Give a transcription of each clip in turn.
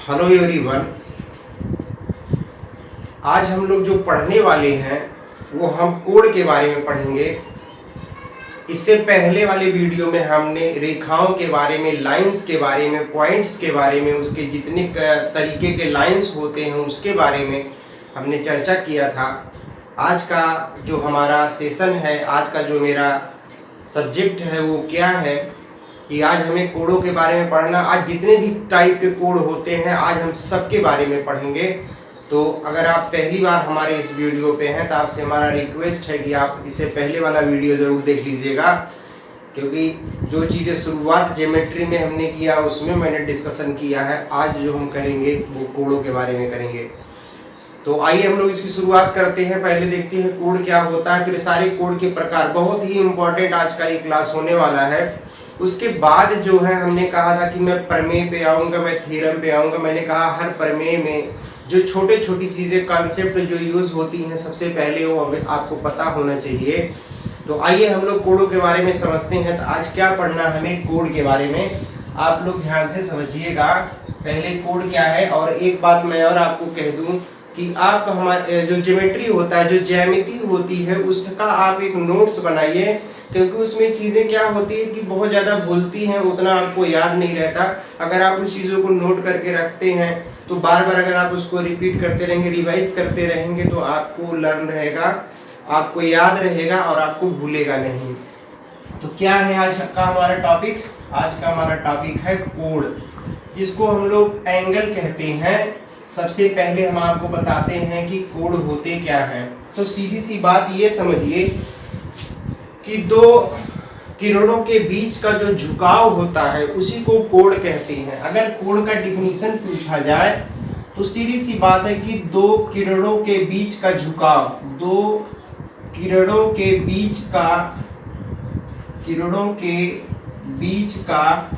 Hello everyone. आज हम लोग जो पढ़ने वाले हैं वो हम कोड के बारे में पढ़ेंगे। इससे पहले वाले वीडियो में हमने रेखाओं के बारे में, लाइंस के बारे में, पॉइंट्स के बारे में, उसके जितने तरीके के लाइंस होते हैं उसके बारे में हमने चर्चा किया था। आज का जो हमारा सेशन है, आज का जो मेरा सब्जेक्ट है वो क्या है कि आज हमें कोडों के बारे में पढ़ना। आज जितने भी टाइप के कोड होते हैं आज हम सब के बारे में पढ़ेंगे। तो अगर आप पहली बार हमारे इस वीडियो पे हैं तो आपसे हमारा रिक्वेस्ट है कि आप इससे पहले वाला वीडियो ज़रूर देख लीजिएगा, क्योंकि जो चीज़ें शुरुआत ज्योमेट्री में हमने किया उसमें मैंने डिस्कशन किया है। आज जो हम करेंगे वो कोडों के बारे में करेंगे। तो आइए हम लोग इसकी शुरुआत करते हैं। पहले देखते हैं कोड क्या होता है, फिर सारे कोड के प्रकार। बहुत ही इम्पोर्टेंट आज का ये क्लास होने वाला है। उसके बाद जो है हमने कहा था कि मैं प्रमेय पे आऊँगा, मैं थ्योरम पे आऊँगा। मैंने कहा हर प्रमेय में जो छोटे छोटी चीज़ें, कॉन्सेप्ट जो यूज़ होती हैं सबसे पहले वो आपको पता होना चाहिए। तो आइए हम लोग कोडों के बारे में समझते हैं। तो आज क्या पढ़ना है हमें कोड के बारे में, आप लोग ध्यान से समझिएगा। पहले कोड क्या है, और एक बात मैं और आपको कह दूं कि आप हमारे जो ज्योमेट्री होता है, जो ज्यामिति होती है, उसका आप एक नोट्स बनाइए, क्योंकि उसमें चीज़ें क्या होती है कि बहुत ज़्यादा भूलती हैं, उतना आपको याद नहीं रहता। अगर आप उस चीज़ों को नोट करके रखते हैं तो बार बार अगर आप उसको रिपीट करते रहेंगे, रिवाइज करते रहेंगे तो आपको लर्न रहेगा, आपको याद रहेगा और आपको भूलेगा नहीं। तो क्या है आज का हमारा टॉपिक? आज का हमारा टॉपिक है कोड, जिसको हम लोग एंगल कहते हैं। सबसे पहले हम आपको बताते हैं कि कोड होते क्या हैं। तो सीधी सी बात ये समझिए कि दो किरणों के बीच का जो झुकाव होता है उसी को कोड कहते हैं। अगर कोड का डिफिनीशन पूछा जाए तो सीधी सी बात है कि दो किरणों के बीच का झुकाव, दो किरणों के बीच का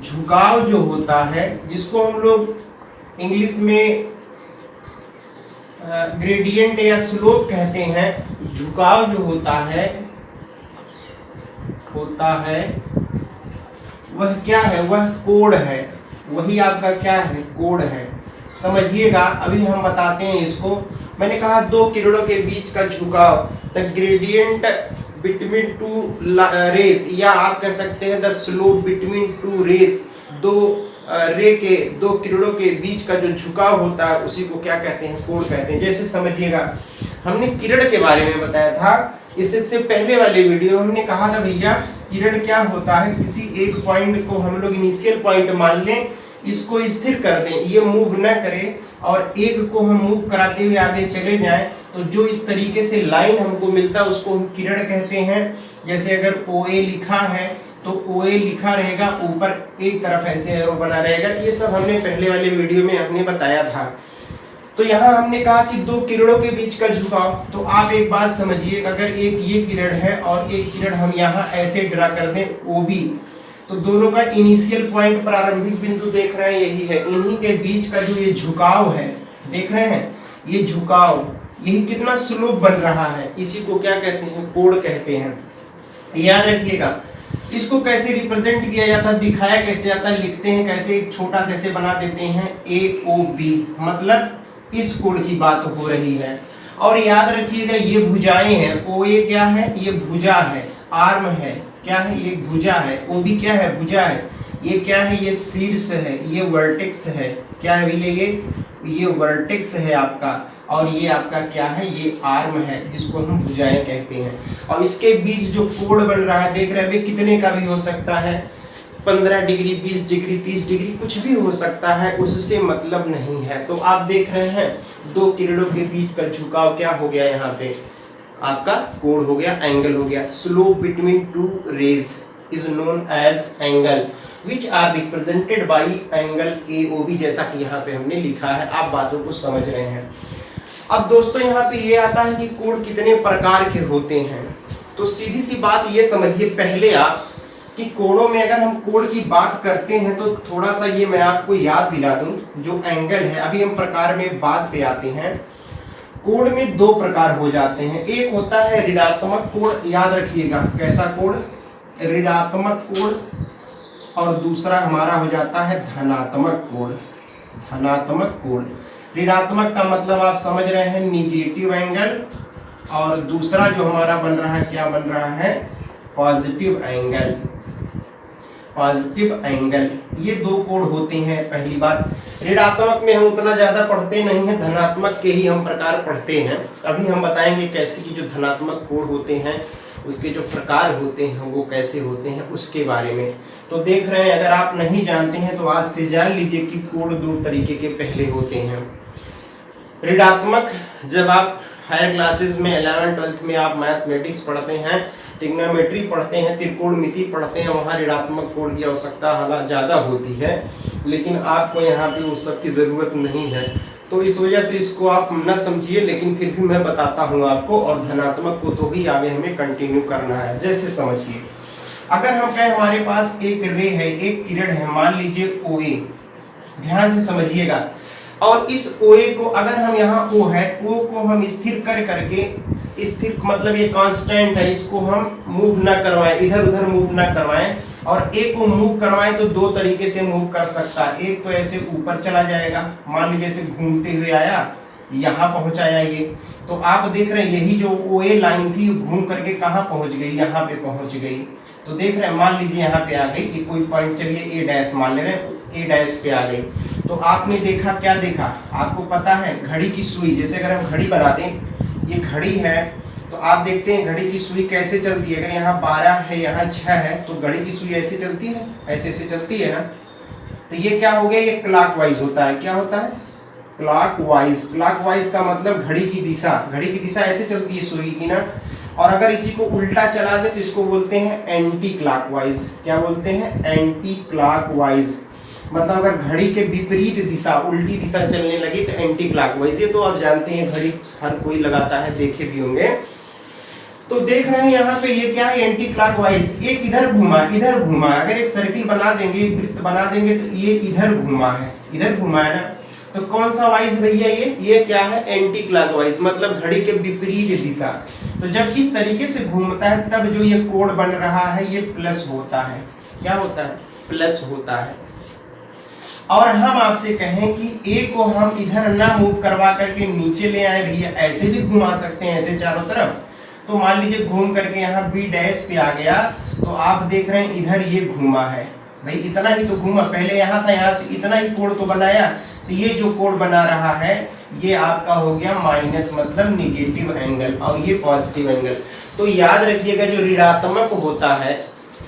झुकाव जो होता है, जिसको हम लोग इंग्लिश में ग्रेडियंट या स्लोप कहते हैं। झुकाव जो होता है वह क्या है? वह कोड है। वही आपका क्या है? कोड है। समझिएगा, अभी हम बताते हैं इसको। मैंने कहा दो किरणों के बीच का झुकाव, the gradient between two rays, या आप कह सकते हैं the slope between two rays. दो किरणों के बीच का जो झुकाव होता है उसी को क्या कहते हैं? कोड कहते हैं। जैसे समझिएगा, हमने किरण के बारे में बताया था। इससे पहले वाले वीडियो हमने कहा था भैया किरण क्या होता है, किसी एक पॉइंट को हम लोग इनिशियल पॉइंट मान लें, इसको स्थिर कर दें, ये मूव न करे, और एक को हम मूव कराते हुए आगे चले जाएं, तो जो इस तरीके से लाइन हमको मिलता है उसको हम किरण कहते हैं। जैसे अगर OA लिखा है तो OA लिखा रहेगा, ऊपर एक तरफ ऐसे एरो बना रहेगा। ये सब हमने पहले वाले वीडियो में हमने बताया था। तो यहाँ हमने कहा कि दो किरणों के बीच का झुकाव। तो आप एक बात समझिए, अगर एक ये किरण है और एक किरण हम यहाँ ऐसे ड्रा कर दें OB, तो दोनों का इनिशियल पॉइंट, प्रारंभिक बिंदु देख रहे हैं यही है। इन्हीं के बीच का जो ये झुकाव है, देख रहे हैं ये झुकाव, यही कितना स्लोप बन रहा है, इसी को क्या कहते हैं? कोड कहते हैं। याद रखिएगा, इसको कैसे रिप्रेजेंट किया जाता है, दिखाया कैसे जाता है, लिखते हैं कैसे? एक छोटा सा ऐसे बना देते हैं AOB, मतलब इस कोड की बात हो रही है। और याद रखिएगा ये भुजाएं हैं। OA क्या है? ये भुजा है, आर्म है। क्या है? ये भुजा है। OB क्या है? भुजा है। ये क्या है? ये शीर्ष है, ये वर्टेक्स है। क्या है भैया? ये वर्टेक्स है आपका, और ये आपका क्या है? ये आर्म है, जिसको हम भुजाएं कहते हैं। और इसके बीच जो कोण बन रहा है, देख रहे हैं, कितने का भी हो सकता है, 15 डिग्री, 20 डिग्री, 30 डिग्री, कुछ भी हो सकता है, उससे मतलब नहीं है। तो आप देख रहे हैं दो किरणों के बीच का झुकाव क्या हो गया? यहाँ पे आपका कोण हो गया, एंगल हो गया। Slope between two rays is known as angle which are represented by angle AOB, जैसा कि यहाँ पे हमने लिखा है। आप बातों को समझ रहे हैं। अब दोस्तों यहाँ पे ये आता है कि कोड कितने प्रकार के होते हैं। तो सीधी सी बात ये समझिए पहले आप कि कोणों में अगर हम कोड की बात करते हैं तो थोड़ा सा ये मैं आपको याद दिला दूं, जो एंगल है, अभी हम प्रकार में बात पे आते हैं। कोड में दो प्रकार हो जाते हैं। एक होता है ऋणात्मक कोड, याद रखिएगा। कैसा कोड? ऋणात्मक कोड। और दूसरा हमारा हो जाता है धनात्मक कोण। धनात्मक कोण, ऋणात्मक का मतलब आप समझ रहे हैं निगेटिव एंगल, और दूसरा जो हमारा बन रहा है क्या बन रहा है, पॉजिटिव एंगल। पॉजिटिव एंगल, ये दो कोण होते हैं। पहली बात, ऋणात्मक में हम उतना ज्यादा पढ़ते नहीं हैं, धनात्मक के ही हम प्रकार पढ़ते हैं। अभी हम बताएंगे कैसे कि जो धनात्मक कोण होते हैं उसके जो प्रकार होते हैं वो कैसे होते हैं उसके बारे में। तो देख रहे हैं, अगर आप नहीं जानते हैं तो आज से जान लीजिए कि कोण दो तरीके के पहले होते हैं। ऋणात्मक, जब आप हायर क्लासेस में 11th 12th में आप मैथमेटिक्स पढ़ते हैं, ट्रिग्नोमेट्री पढ़ते हैं, त्रिकोणमिति पढ़ते हैं, वहाँ ऋणात्मक कोण की आवश्यकता हालांकि ज़्यादा होती है, लेकिन आपको यहाँ पे उस सब की ज़रूरत नहीं है। तो इस वजह से इसको आप न समझिए, लेकिन फिर भी मैं बताता हूँ आपको, और धनात्मक को तो ही आगे हमें कंटिन्यू करना है। जैसे समझिए, अगर हम कहें हमारे पास एक रे है, एक किरण है, मान लीजिए OA, ध्यान से समझिएगा, और इस OA को अगर हम यहाँ O है, O को हम स्थिर कर करके, स्थिर मतलब ये कांस्टेंट है, इसको हम मूव ना करवाएं, इधर उधर मूव ना करवाएं, और A को मूव करवाएं तो दो तरीके से मूव कर सकता है। एक तो ऐसे ऊपर चला जाएगा, मान लीजिए ऐसे घूमते हुए आया, यहाँ पहुंचाया ये, तो आप देख रहे हैं यही जो OA लाइन थी घूम करके कहाँ पहुंच गई, यहाँ पे पहुंच गई। तो देख रहे हैं, मान लीजिए यहाँ पे आ गई, ये कोई पॉइंट, चलिए A' मान ले रहे हैं, A' पे आ गई। तो आपने देखा, क्या देखा, आपको पता है घड़ी की सुई, जैसे अगर हम घड़ी बना दें, ये घड़ी है, तो आप देखते हैं घड़ी की सुई कैसे चलती है। अगर यहाँ 12 है, यहाँ 6 है, तो घड़ी की सुई ऐसे चलती है, ऐसे से चलती है ना। तो ये क्या हो गया, ये क्लॉकवाइज होता है। क्या होता है, क्लॉकवाइज। क्लॉकवाइज का मतलब घड़ी की दिशा, घड़ी की दिशा ऐसे चलती है सुई की ना। और अगर इसी को उल्टा चला दे तो इसको बोलते हैं एंटी क्लॉकवाइज। क्या बोलते हैं, एंटी क्लॉकवाइज। मतलब अगर घड़ी के विपरीत दिशा, उल्टी दिशा चलने लगी तो एंटी क्लॉकवाइज। ये तो आप जानते हैं, घड़ी हर कोई लगाता है, देखे भी होंगे। तो देख रहे हैं यहाँ पे ये क्या है, एंटी क्लॉकवाइज। एक इधर घुमा, इधर घुमा, अगर एक सर्किल बना देंगे, एक वृत्त बना देंगे, तो ये इधर घुमा है, इधर घुमा है ना। तो कौन सा वाइज भैया, ये क्या है, एंटी क्लॉकवाइज, मतलब घड़ी के विपरीत दिशा। तो जब इस तरीके से घूमता है तब जो ये कोण बन रहा है ये प्लस होता है। क्या होता है, प्लस होता है। और हम आपसे कहें कि A को हम इधर ना मूव करवा करके नीचे ले आए भैया, ऐसे भी घुमा सकते हैं, ऐसे चारों तरफ। तो मान लीजिए घूम करके यहाँ B' पे आ गया, तो आप देख रहे हैं इधर ये घूमा है भाई, इतना ही तो घूमा, पहले यहाँ था, यहाँ से इतना ही कोण तो बनाया। तो ये जो कोण बना रहा है ये आपका हो गया माइनस, मतलब निगेटिव एंगल, और ये पॉजिटिव एंगल। तो याद रखिएगा, जो ऋणात्मक होता है,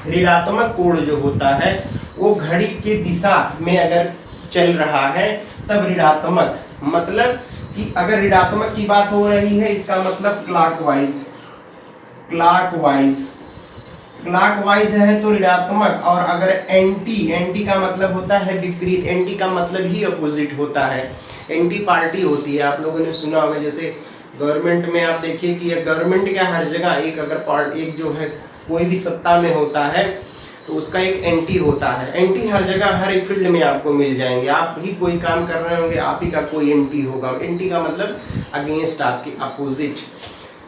ऋणात्मक कोण जो होता है वो घड़ी के दिशा में अगर चल रहा है तब ऋणात्मक, मतलब कि अगर ऋणात्मक की बात हो रही है इसका मतलब क्लॉकवाइज, क्लॉकवाइज, क्लॉकवाइज है तो ऋणात्मक। और अगर एंटी, एंटी का मतलब होता है विपरीत, एंटी का मतलब ही अपोजिट होता है, एंटी पार्टी होती है। आप लोगों ने सुना होगा, जैसे गवर्नमेंट में आप देखिए कि गवर्नमेंट क्या, हर जगह एक अगर पार्ट, एक जो है कोई भी सत्ता में होता है तो उसका एक एंटी होता है। एंटी हर जगह, हर एक फील्ड में आपको मिल जाएंगे। आप भी कोई काम कर रहे होंगे, आप ही का कोई एंटी होगा। एंटी का मतलब अगेंस्ट, आपके अपोजिट।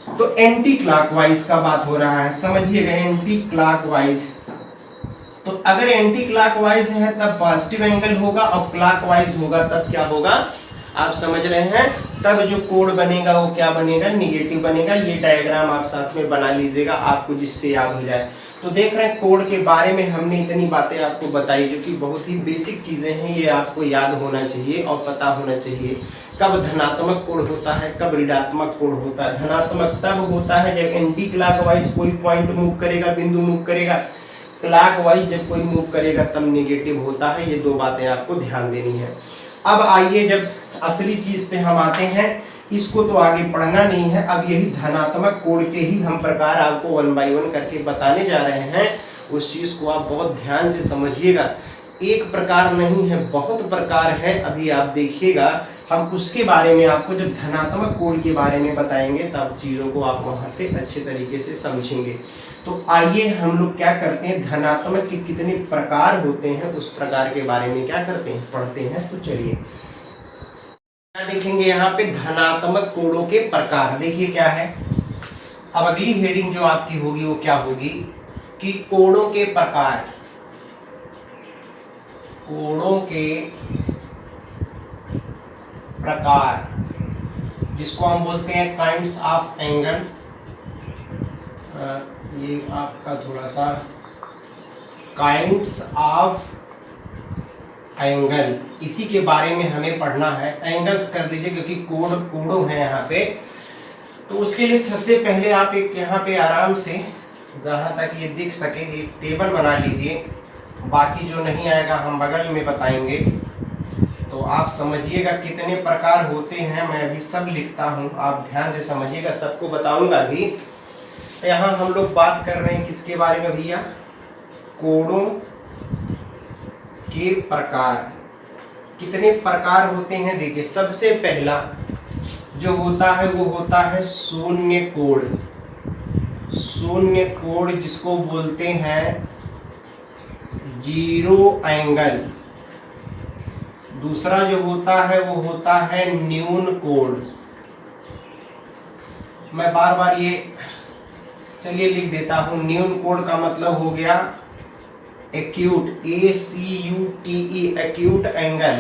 तो एंटी क्लॉकवाइज का बात हो रहा है, समझिएगा, एंटी क्लॉकवाइज। तो अगर एंटी क्लॉकवाइज है तब पॉजिटिव एंगल होगा, और क्लॉकवाइज होगा तब क्या होगा, आप समझ रहे हैं, तब जो कोण बनेगा वो क्या बनेगा, निगेटिव बनेगा। ये डायग्राम आप साथ में बना लीजिएगा, आपको जिससे याद हो जाए। तो देख रहे हैं कोण के बारे में हमने इतनी बातें आपको बताई जो कि बहुत ही बेसिक चीजें हैं, ये आपको याद होना चाहिए और पता होना चाहिए। कब धनात्मक कोण होता है, कब ऋणात्मक कोण होता है। धनात्मक तब होता है जब एंटी क्लॉकवाइज कोई पॉइंट मूव करेगा, बिंदु मूव करेगा। क्लॉकवाइज जब कोई मूव करेगा तब निगेटिव होता है। ये दो बातें आपको ध्यान देनी है। अब आइए, जब असली चीज पे हम आते हैं, इसको तो आगे पढ़ना नहीं है, अब यही धनात्मक कोण के ही हम प्रकार आपको 1 बाय 1 करके बताने जा रहे हैं। उस चीज को आप बहुत ध्यान से समझिएगा। एक प्रकार नहीं है, बहुत प्रकार है, अभी आप देखिएगा। हम उसके बारे में आपको जब धनात्मक कोण के बारे में बताएंगे तब चीज़ों को आप वहाँ से अच्छे तरीके से समझेंगे। तो आइए हम लोग क्या करते हैं, धनात्मक के कितने प्रकार होते हैं उस प्रकार के बारे में क्या करते हैं, पढ़ते हैं। तो चलिए क्या देखेंगे यहाँ पे, धनात्मक कोणों के प्रकार। देखिए क्या है, अब अगली हेडिंग जो आपकी होगी वो क्या होगी कि कोणों के प्रकार। कोणों के प्रकार, जिसको हम बोलते हैं काइंड्स ऑफ एंगल। ये आपका थोड़ा सा काइंड्स ऑफ एंगल, इसी के बारे में हमें पढ़ना है। एंगल्स कर दीजिए क्योंकि कोणों है यहाँ पे। तो उसके लिए सबसे पहले आप एक यहाँ पे आराम से, जहाँ तक ये दिख सके, एक टेबल बना लीजिए। बाकी जो नहीं आएगा हम बगल में बताएंगे। तो आप समझिएगा कितने प्रकार होते हैं, मैं अभी सब लिखता हूँ, आप ध्यान से समझिएगा, सबको बताऊंगा भी। तो यहाँ हम लोग बात कर रहे हैं किसके बारे में भैया? कोणों के प्रकार। कितने प्रकार होते हैं देखिए। सबसे पहला जो होता है वो होता है शून्य कोण। शून्य कोण जिसको बोलते हैं जीरो एंगल। दूसरा जो होता है वो होता है न्यून कोण। मैं बार बार ये चलिए लिख देता हूं। न्यून कोण का मतलब हो गया एक्यूट, ACUTE, एक्यूट एंगल।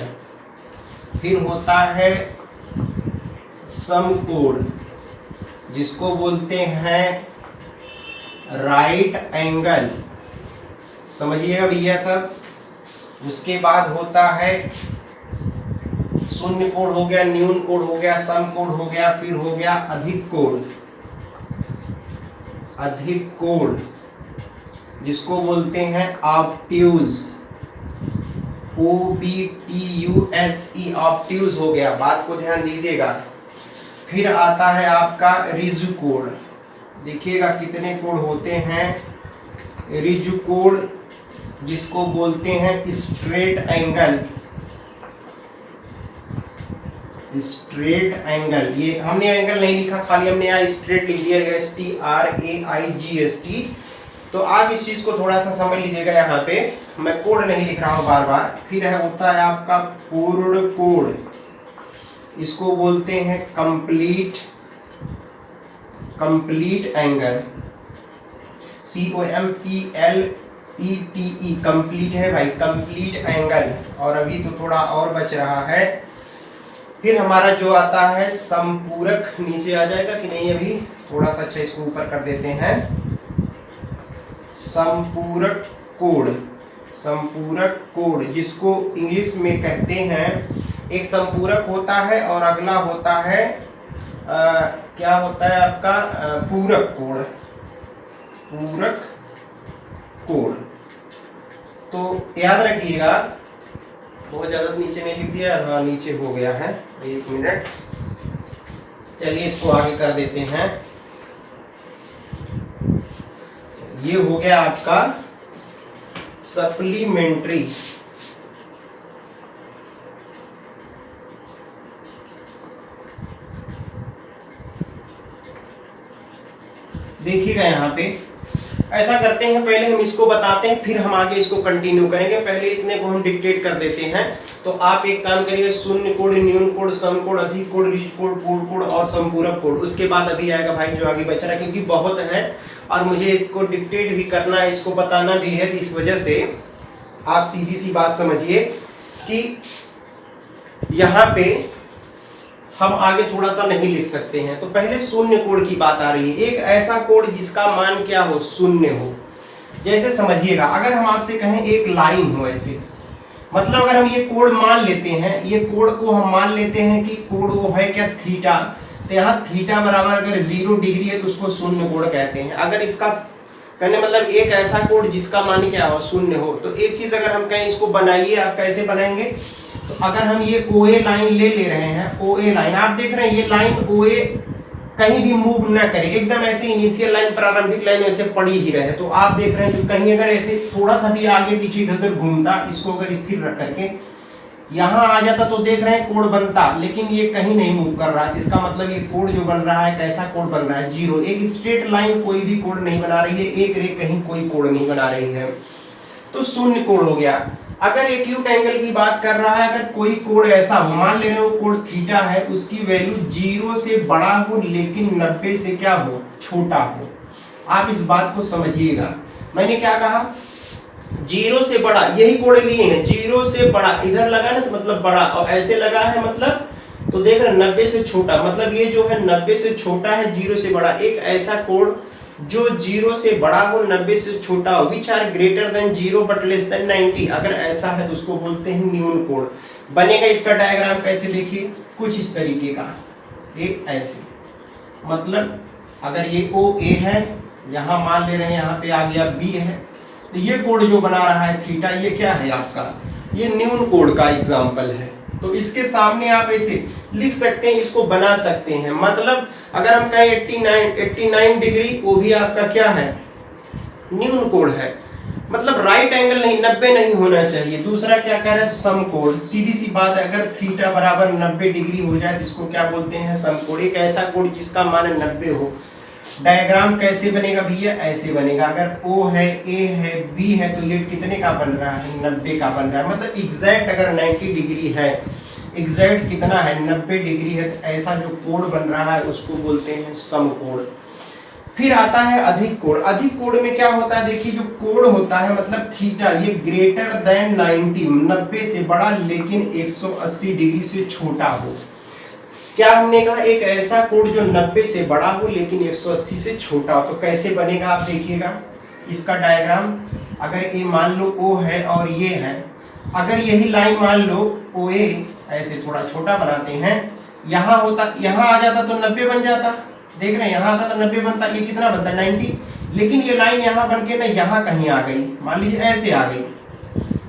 फिर होता है समकोण जिसको बोलते हैं राइट एंगल, समझिएगा भैया सब। उसके बाद होता है शून्य कोण हो गया, न्यून कोण हो गया, समकोण हो गया, फिर हो गया अधिक कोण। अधिक कोण जिसको बोलते हैं ऑब्ट्यूज, OBTUSE, ऑब्ट्यूज हो गया। बात को ध्यान दीजिएगा। फिर आता है आपका रिजु कोण। देखिएगा कितने कोण होते हैं। रिजु कोण जिसको बोलते हैं स्ट्रेट एंगल। स्ट्रेट एंगल, ये हमने एंगल नहीं लिखा, खाली हमने यहाँ स्ट्रेट लिख दिया, STRAIGST। तो आप इस चीज को थोड़ा सा समझ लीजिएगा। यहाँ पे मैं कोण नहीं लिख रहा हूँ बार बार। फिर है होता है आपका पूर्ण कोण, इसको बोलते हैं कंप्लीट एंगल, COMPLETE, कंप्लीट है भाई, कंप्लीट एंगल। और अभी तो थोड़ा और बच रहा है। फिर हमारा जो आता है संपूरक, नीचे आ जाएगा कि नहीं, अभी थोड़ा सा अच्छा इसको ऊपर कर देते हैं। संपूरक कोण, संपूरक कोण जिसको इंग्लिश में कहते हैं, एक संपूरक होता है और अगला होता है क्या होता है आपका पूरक कोण। पूरक कोण तो याद रखिएगा। बहुत ज्यादा नीचे नहीं लिख दिया, हाँ नीचे हो गया है। एक मिनट, चलिए इसको आगे कर देते हैं। ये हो गया आपका सप्लीमेंट्री। देखिएगा यहाँ पे ऐसा करते हैं, पहले हम इसको बताते हैं, फिर हम आगे इसको कंटिन्यू करेंगे। पहले इतने को हम डिक्टेट कर देते हैं। तो आप एक काम करिए, शून्य कोण, न्यून कोण, समकोण, अधिक कोण, ऋज कोण, पूर्ण कोण और संपूरक कोण। उसके बाद अभी आएगा भाई जो आगे बच रहा है, क्योंकि बहुत है और मुझे इसको डिक्टेट भी करना है, इसको बताना भी है। तो इस वजह से आप सीधी सी बात समझिए कि यहाँ पे हम आगे थोड़ा सा नहीं लिख सकते हैं। तो पहले शून्य कोण की बात आ रही है। एक ऐसा कोण जिसका मान क्या हो, शून्य हो। जैसे समझिएगा, अगर हम आपसे कहें एक लाइन हो ऐसे, मतलब अगर हम ये कोण मान लेते हैं, ये कोण को हम मान लेते हैं कि कोण वो है क्या, थीटा। तो यहाँ थीटा बराबर अगर 0 डिग्री है तो उसको शून्य कोण कहते हैं। अगर इसका कहने मतलब एक ऐसा कोण जिसका मान क्या हो, शून्य हो। तो एक चीज अगर हम कहें इसको बनाइए, आप कैसे बनाएंगे? तो अगर हम ये OA लाइन ले रहे हैं, OA लाइन आप देख रहे हैं, ये लाइन OA कहीं भी मूव ना करे, एकदम ऐसे इनिशियल लाइन, प्रारंभिक लाइन ऐसे पड़ी ही रहे। तो आप देख रहे हैं कि कहीं अगर ऐसे थोड़ा सा भी आगे पीछे इधर उधर घूमता, इसको अगर स्थिर रख करके यहाँ आ जाता तो देख रहे हैं कोण बनता, लेकिन ये कहीं नहीं मूव कर रहा है। इसका मतलब ये कोण जो बन रहा है, कैसा कोण बन रहा है, 0। एक स्ट्रेट लाइन कोई भी कोण नहीं बना रही है, एक रे कहीं कोई कोण नहीं बना रही है, तो शून्य कोण हो गया। अगर एक्यूट एंगल की बात कर रहा है, अगर कोई कोण ऐसा हो, मान ले रहे हो कोण थीटा है, उसकी वैल्यू 0 से बड़ा हो लेकिन 90 से क्या हो, छोटा हो। आप इस बात को समझिएगा। मैंने क्या कहा, जीरो से बड़ा, यही कोड लिए हैं, जीरो से बड़ा, इधर लगा ना तो मतलब बड़ा, और ऐसे लगा है मतलब, तो देख रहे 90 से छोटा, मतलब ये जो है 90 से छोटा है, जीरो से बड़ा। एक ऐसा कोड जो जीरो से बड़ा हो, 90 से छोटा हो, which are greater than zero but less than 90, अगर ऐसा है तो उसको बोलते हैं न्यून कोड। बनेगा इसका डायग्राम कैसे, देखिए कुछ इस तरीके का, एक ऐसे, मतलब अगर ये ओ ए है, यहाँ मान ले रहे हैं यहाँ पे आ गया बी है, तो ये कोड जो बना रहा है थीटा, ये क्या है आपका, ये न्यून कोड का एग्जांपल है। तो इसके सामने आप ऐसे लिख सकते हैं, इसको बना सकते हैं। मतलब अगर हम कहें 89 डिग्री, वो भी आपका क्या है, न्यून कोड है, मतलब राइट एंगल नहीं, 90 नहीं होना चाहिए। दूसरा क्या कह रहा है, सम कोड, सीधी सी बात है, अगर थीटा बराबर 90 डिग्री हो जाए तो इसको क्या बोलते हैं, सम कोड। एक ऐसा कोड जिसका मान 90 हो। डायग्राम कैसे बनेगा भैया, ऐसे बनेगा, अगर O है, A है, B है, तो ये कितने का बन रहा है, 90 का बन रहा है। मतलब एग्जैक्ट अगर 90 डिग्री है, एग्जैक्ट कितना है, 90 डिग्री है, तो ऐसा जो कोड बन रहा है उसको बोलते हैं सम कोड। फिर आता है अधिक कोड। अधिक कोड में क्या होता है, देखिए जो कोड होता है, मतलब थीटा, ये ग्रेटर देन 90 से बड़ा लेकिन 180 डिग्री से छोटा हो। क्या हमने कहा, एक ऐसा कोड जो 90 से बड़ा हो लेकिन 180 से छोटा हो। तो कैसे बनेगा आप देखिएगा इसका डायग्राम। अगर ये मान लो O है और ये है, अगर यही लाइन मान लो OA, ऐसे थोड़ा छोटा बनाते हैं, यहाँ होता, यहाँ आ जाता तो 90 बन जाता, देख रहे हैं, यहाँ आता तो 90 बनता, ये कितना बनता 90, लेकिन ये लाइन यहाँ बन के ना यहाँ कहीं आ गई, मान लीजिए ऐसे आ गई,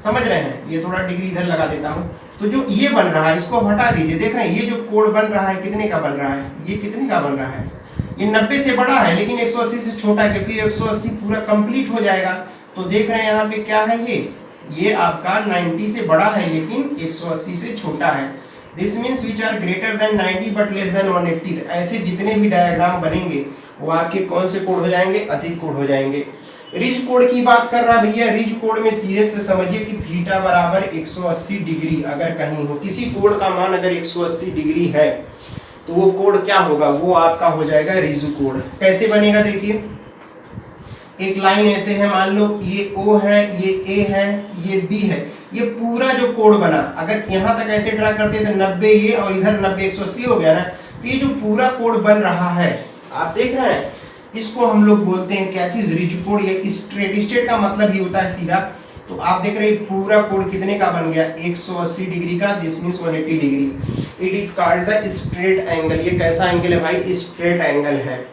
समझ रहे हैं, ये थोड़ा डिग्री इधर लगा देता हूँ। तो जो ये बन रहा है इसको हटा दीजिए, देख रहे हैं ये जो कोड बन रहा है कितने का बन रहा है, ये कितने का बन रहा है, ये 90 से बड़ा है लेकिन 180 से छोटा है, क्योंकि 180 पूरा कंप्लीट हो जाएगा। तो देख रहे हैं यहाँ पे क्या है, ये आपका 90 से बड़ा है लेकिन 180 से छोटा है। This means which are greater than 90 but less than 180। ऐसे जितने भी डायग्राम बनेंगे वो आपके कौन से कोड हो जाएंगे, अधिक कोड हो जाएंगे। रिज कोड की बात कर रहा भैया, रिज कोड में सीधे से समझिए कि थीटा बराबर 180 डिग्री अगर कहीं हो, किसी कोड का मान अगर 180 डिग्री है तो वो कोड क्या होगा, वो आपका हो जाएगा रिज कोड। कैसे बनेगा देखिए, एक लाइन ऐसे है, मान लो ये O है, ये A है, ये B है, ये पूरा जो कोड बना, अगर यहाँ तक ऐसे ड्रा करते तो 90 ये और इधर 90 180 हो गया ना, तो ये जो पूरा कोड बन रहा है आप देख रहे हैं, इसको हम लोग बोलते हैं क्या चीज, रिज कोड। या स्ट्रेट, स्ट्रेट का मतलब ही होता है सीधा। तो आप देख रहे हैं पूरा कोड कितने का बन गया, 180 डिग्री का, this means 180 degree. It is called the straight angle. ये कैसा एंगल है भाई, स्ट्रेट एंगल है।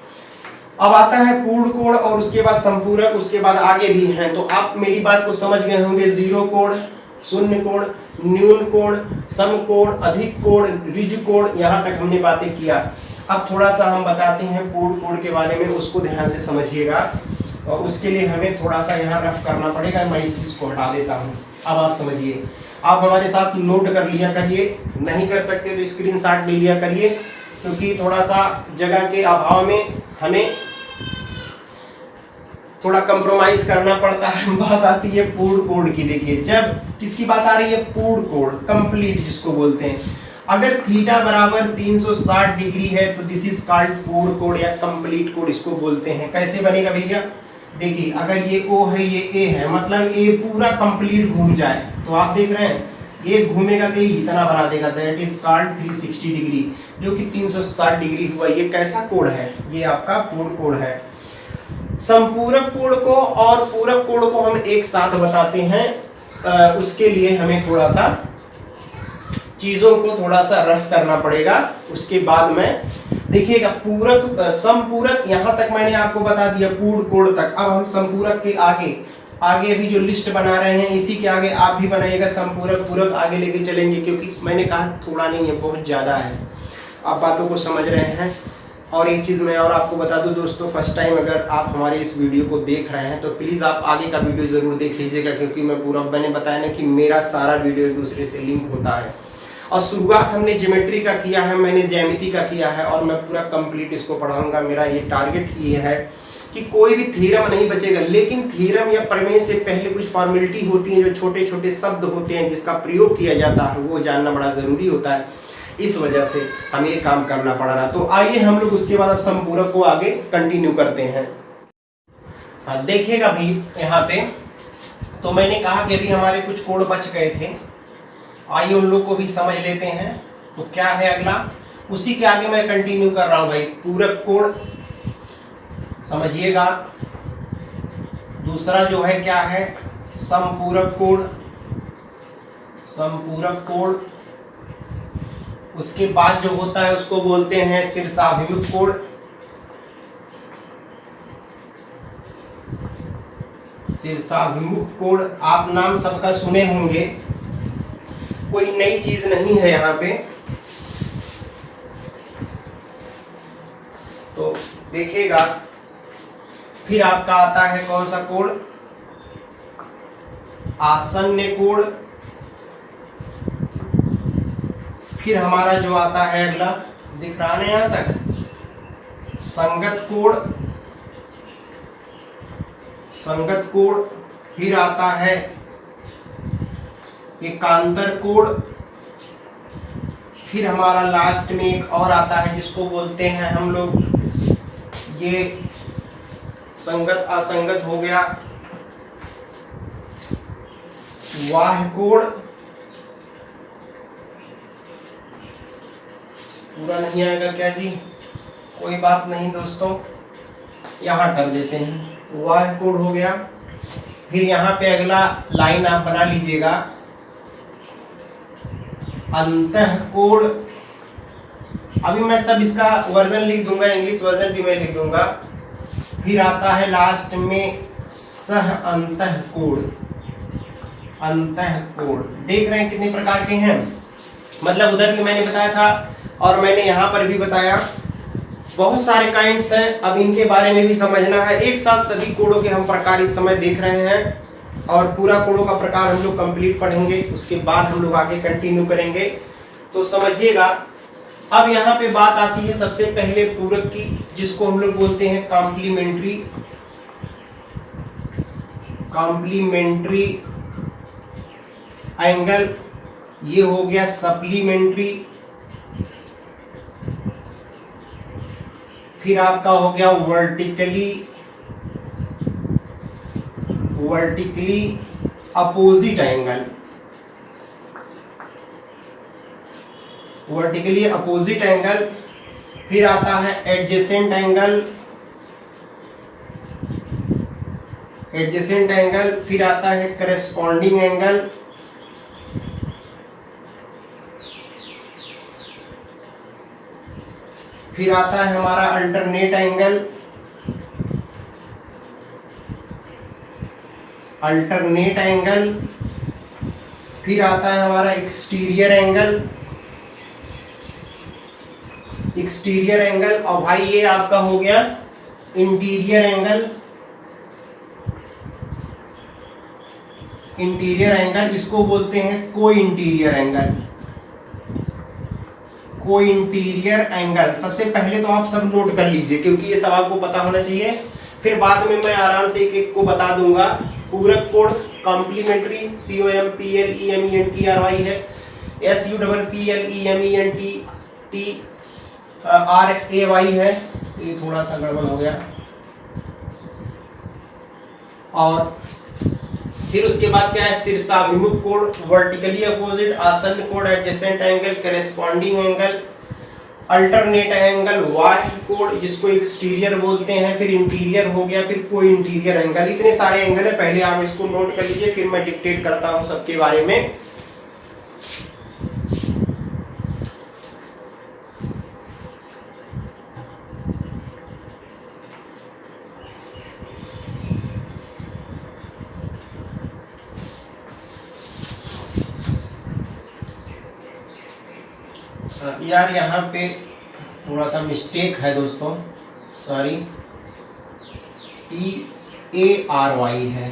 अब आता है पूर्ण कोड और उसके बाद संपूरक, उसके बाद आगे भी हैं। तो आप मेरी बात को समझ गए होंगे, जीरो कोड, शून्य कोड, न्यून कोड, सम कोड, अधिक कोड, रिज कोड, यहाँ तक हमने बातें किया। अब थोड़ा सा हम बताते हैं पूर्ण कोड के बारे में, उसको ध्यान से समझिएगा और उसके लिए हमें थोड़ा सा यहाँ रफ करना पड़ेगा। मैं इस चीज़ को हटा देता हूँ। अब आप समझिए, आप हमारे साथ नोट कर लिया करिए, नहीं कर सकते तो स्क्रीनशॉट ले लिया करिए, क्योंकि थोड़ा सा जगह के अभाव में हमें थोड़ा कंप्रोमाइज करना पड़ता है। बात आती है पूर्ण कोड की। देखिए जब किसकी बात आ रही है, पूर्ण कोड, कंप्लीट जिसको बोलते हैं। अगर थीटा बराबर 360 डिग्री है तो दिस इज कॉल्ड पूर्ण कोड या कंप्लीट कोड इसको बोलते हैं। कैसे बनेगा भैया, देखिए अगर ये O है, ये A है, मतलब A पूरा कंप्लीट घूम जाए, तो आप देख रहे हैं ये घूमेगा तो इतना बना देगा, दैट इज कॉल्ड 360 डिग्री, जो कि 360 डिग्री हुआ। ये कैसा कोड है, ये आपका पूर्ण कोड है। संपूरक कोड को और पूरक कोड को हम एक साथ बताते हैं। उसके लिए हमें थोड़ा सा चीजों को थोड़ा सा रफ करना पड़ेगा। उसके बाद में देखिएगा पूरक, संपूरक, यहाँ तक मैंने आपको बता दिया पूर्ण कोड तक। अब हम संपूरक के आगे अभी जो लिस्ट बना रहे हैं इसी के आगे आप भी बनाइएगा। संपूरक पूरक आगे लेके चलेंगे, क्योंकि मैंने कहा थोड़ा नहीं है, बहुत ज़्यादा है। आप बातों को समझ रहे हैं। और एक चीज़ मैं और आपको बता दूं दोस्तों, फर्स्ट टाइम अगर आप हमारे इस वीडियो को देख रहे हैं तो प्लीज़ आप आगे का वीडियो ज़रूर देख लीजिएगा, क्योंकि मैंने बताया ना कि मेरा सारा वीडियो एक दूसरे से लिंक होता है। और शुरुआत हमने ज्योमेट्री का किया है, मैंने ज्यामिति का किया है, और मैं पूरा कंप्लीट इसको पढ़ाऊंगा। मेरा ये टारगेट ये है कि कोई भी थ्योरम नहीं बचेगा, लेकिन थ्योरम या प्रमेय से पहले कुछ फॉर्मेलिटी होती है, जो छोटे छोटे शब्द होते हैं जिसका प्रयोग किया जाता है, वो जानना बड़ा ज़रूरी होता है। इस वजह से हमें ये काम करना पड़ रहा। तो आइए हम लोग उसके बाद अब संपूरक को आगे कंटिन्यू करते हैं। देखिएगा भाई यहाँ पे तो मैंने कहा कि अभी हमारे कुछ कोड बच गए थे, आइए उन लोग को भी समझ लेते हैं। तो क्या है अगला, उसी के आगे मैं कंटिन्यू कर रहा हूं भाई। पूरक कोड समझिएगा। दूसरा जो है क्या है, समपूरक कोड। समपूरक कोड, उसके बाद जो होता है उसको बोलते हैं शीर्षाभिमुख कोड। शीर्षाभिमुख कोड आप नाम सबका सुने होंगे, कोई नई चीज नहीं है यहाँ पे। तो देखिएगा, फिर आपका आता है कौन सा कोड, आसन्न कोड। फिर हमारा जो आता है अगला, दिख रहा है यहां तक, संगत कोड। संगत कोड। फिर आता है एकांतर कोड। फिर हमारा लास्ट में एक और आता है जिसको बोलते हैं हम लोग, ये संगत असंगत हो गया, वाह्य कोड। पूरा नहीं आएगा क्या जी, कोई बात नहीं दोस्तों, यहाँ कर देते हैं, वाह्य कोड हो गया। फिर यहाँ पे अगला लाइन आप बना लीजिएगा, अंतः कोड। अभी मैं सब इसका वर्जन लिख दूंगा, इंग्लिश वर्जन भी मैं लिख दूंगा। फिर आता है लास्ट में सह अंतः कोड। अंतः कोड देख रहे हैं कितने प्रकार के हैं, मतलब उधर भी मैंने बताया था और मैंने यहाँ पर भी बताया, बहुत सारे काइंड्स हैं। अब इनके बारे में भी समझना है। एक साथ सभी कोडों के हम प्रकार इस समय देख रहे हैं और पूरा कोडों का प्रकार हम लोग कंप्लीट पढ़ेंगे, उसके बाद हम लोग आगे कंटिन्यू करेंगे। तो समझिएगा, अब यहाँ पे बात आती है सबसे पहले पूरक की, जिसको हम लोग बोलते हैं कॉम्प्लीमेंट्री। कॉम्प्लीमेंट्री एंगल, ये हो गया सप्लीमेंट्री। फिर आपका हो गया vertically opposite angle. Vertically opposite angle. फिर आता है एडजेसेंट एंगल। Adjacent angle. फिर आता है करेस्पॉन्डिंग एंगल। फिर आता है हमारा अल्टरनेट एंगल। Alternate angle. फिर आता है हमारा एक्सटीरियर एंगल। Exterior angle. और भाई ये आपका हो गया इंटीरियर एंगल। इंटीरियर एंगल, इसको बोलते हैं को इंटीरियर एंगल। को इंटीरियर एंगल। सबसे पहले तो आप सब नोट कर लीजिए, क्योंकि ये सब आपको पता होना चाहिए, फिर बाद में मैं आराम से एक एक को बता दूंगा। पूरक कोड कॉम्प्लीमेंट्री COMPLEMENTRY है, SUPPLEMENTRAY है, ये थोड़ा सा गड़बड़ हो गया। और फिर उसके बाद क्या है, शीर्षाभिमुख कोड, वर्टिकली अपोजिट, आसन्न कोड, adjacent angle, corresponding angle, alternate angle, वाह्य कोड जिसको एक्सटीरियर बोलते हैं, फिर इंटीरियर हो गया, फिर कोई इंटीरियर एंगल। इतने सारे एंगल है, पहले आप इसको नोट कर लीजिए, फिर मैं डिक्टेट करता हूं सबके बारे में। यार यहाँ पे थोड़ा सा मिस्टेक है दोस्तों, सॉरी, TARY है।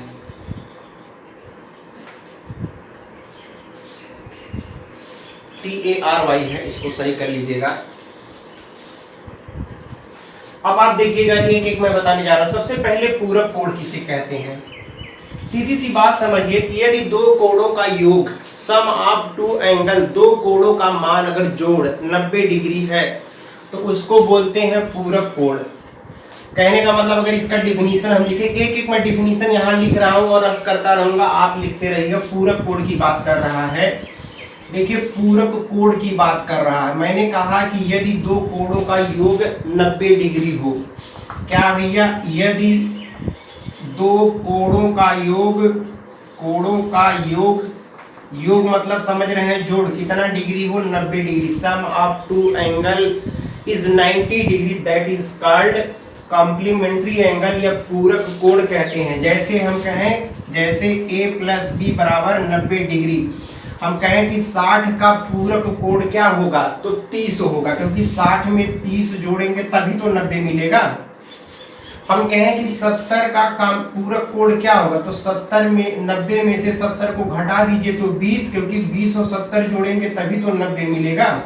TARY है, इसको सही कर लीजिएगा। अब आप देखिएगा, एक एक मैं बताने जा रहा हूं। सबसे पहले पूरक कोड किसे कहते हैं, सीधी सी बात समझिए कि यदि दो कोणों का योग, सम ऑफ टू एंगल, दो कोणों का मान अगर जोड़ 90 डिग्री है तो उसको बोलते हैं पूरक कोण। कहने का मतलब अगर इसका डिफिनीशन हम लिखे, एक एक मैं डिफिनीशन यहाँ लिख रहा हूँ और अब करता रहूंगा, आप लिखते रहिएगा। पूरक कोण की बात कर रहा है, देखिए पूरक कोण की बात कर रहा है। मैंने कहा कि यदि दो कोणों का योग 90 डिग्री हो, क्या भैया, यदि दो कोणों का योग मतलब समझ रहे हैं, जोड़ कितना डिग्री हो, 90 degree, sum of two angle is 90 degree, that is called complementary angle या पूरक कोण कहते हैं। जैसे हम कहें, जैसे a प्लस बी बराबर 90 डिग्री, हम कहें कि 60 का पूरक कोण क्या होगा, तो 30 होगा, क्योंकि 60 में 30 जोड़ेंगे तभी तो 90 मिलेगा। हम कहें कि 70 का पूरक कोण क्या होगा, तो 70 में 90 में से 70 को घटा दीजिए तो 20, क्योंकि 20 और 70 जोड़ेंगे तभी तो 90 मिलेगा।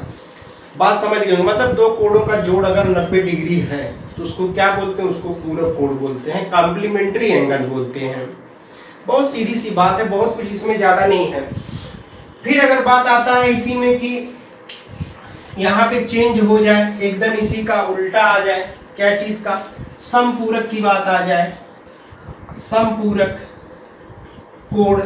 बात समझ गए? मतलब दो कोणों का जोड़ अगर 90 डिग्री है तो उसको क्या बोलते हैं, उसको पूरक कोण बोलते हैं, कॉम्प्लीमेंट्री एंगल बोलते हैं। बहुत सीधी सी बात है, बहुत कुछ इसमें ज्यादा नहीं है। फिर अगर बात आता है इसी में कि यहाँ पे चेंज हो जाए, एकदम इसी का उल्टा आ जाए, क्या चीज का, समपूरक की बात आ जाए, समपूरक कोण,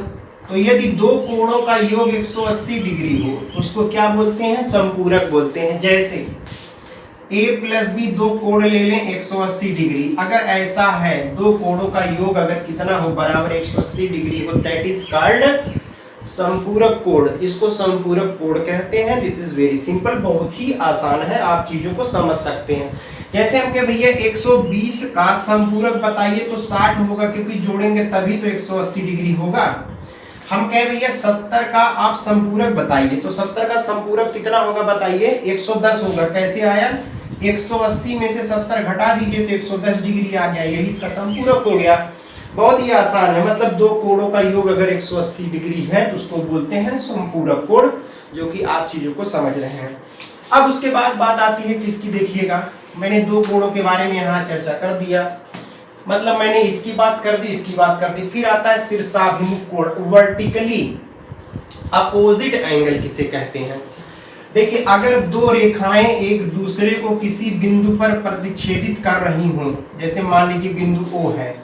तो यदि दो कोणों का योग 180 डिग्री हो तो उसको क्या बोलते हैं, समपूरक बोलते हैं। जैसे a प्लस बी दो कोण ले लें 180 डिग्री, अगर ऐसा है दो कोणों का योग अगर कितना हो, बराबर 180 डिग्री हो, दैट इज कॉल्ड समपूरक कोण, इसको समपूरक कोण कहते हैं। दिस इज वेरी सिंपल, बहुत ही आसान है, आप चीजों को समझ सकते हैं। जैसे हम कह भैया 120 का समपूरक बताइए तो 60 होगा, क्योंकि जोड़ेंगे तभी तो 180 डिग्री होगा। हम कह भैया 70 का आप समपूरक बताइए, तो 70 का समपूरक कितना होगा बताइए, 110 होगा। कैसे आया, 180 में से 70 घटा दीजिए तो 110 डिग्री आ गया, यही इसका समपूरक हो गया। बहुत ही आसान है, मतलब दो कोणों का योग अगर 180 डिग्री है तो उसको बोलते हैं समपूरक कोण, जो कि आप चीजों को समझ रहे हैं। अब उसके बाद बात आती है किसकी, देखिएगा मैंने दो कोणों के बारे में यहाँ चर्चा कर दिया, मतलब मैंने इसकी बात कर दी, इसकी बात कर दी। फिर आता है शीर्षाभिमुख कोण, वर्टिकली अपोजिट एंगल किसे कहते हैं। देखिए अगर दो रेखाएं एक दूसरे को किसी बिंदु पर प्रतिच्छेदित कर रही हों, जैसे मान लीजिए बिंदु O है,